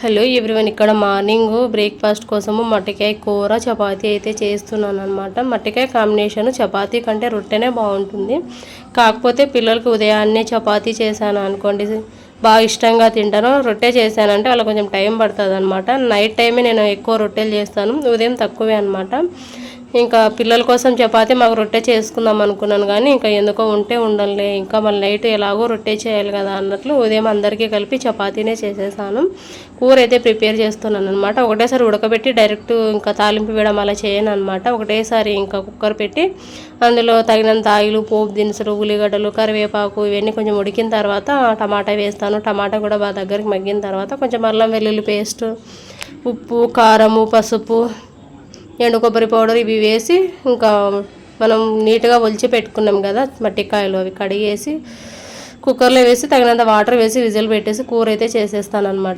Hello everyone, ఇక్కడ morning breakfast కోసము మట్టికాయ కూర చపాతీ అయితే చేస్తున్నాను అనమాట. మట్టికాయ కాంబినేషన్ చపాతీ కంటే రొట్టెనే బాగుంటుంది. కాకపోతే పిల్లలకి ఉదయాన్నే చపాతీ చేశాను అనుకోండి, బాగా ఇష్టంగా తింటాను. రొట్టె చేశానంటే వాళ్ళకి కొంచెం టైం పడుతుంది అనమాట. నైట్ టైమే నేను ఎక్కువ రొట్టెలు చేస్తాను, ఉదయం తక్కువే అనమాట. ఇంకా పిల్లల కోసం చపాతీ మాకు రొట్టె చేసుకుందాం అనుకున్నాను, కానీ ఇంకా ఎందుకో ఉంటే ఉండలే, ఇంకా మళ్ళీ నైట్ ఎలాగో రొట్టె చేయాలి కదా అన్నట్లు ఉదయం అందరికీ కలిపి చపాతీనే చేసేసాను. కూర అయితే ప్రిపేర్ చేస్తున్నాను అనమాట. ఒకటేసారి ఉడకబెట్టి డైరెక్ట్ ఇంకా తాలింపు వేయడం అలా చేయను అనమాట. ఒకటేసారి ఇంకా కుక్కర్ పెట్టి అందులో తగినంత ఆయిల్, పోపు దినుసులు, ఉల్లిగడ్డలు, కరివేపాకు ఇవన్నీ కొంచెం ఉడికిన తర్వాత టమాటా వేస్తాను. టమాటా కూడా బాగా దగ్గరికి మగ్గిన తర్వాత కొంచెం అల్లం వెల్లుల్లి పేస్ట్, ఉప్పు, కారము, పసుపు, ఎండు కొబ్బరి పౌడర్ ఇవి వేసి ఇంకా మనం నీట్గా ఒలిచి పెట్టుకున్నాం కదా మట్టికాయలు, అవి కడిగేసి కుక్కర్లో వేసి తగినంత వాటర్ వేసి విజిల్ పెట్టేసి కూర అయితే చేసేస్తాను అనమాట.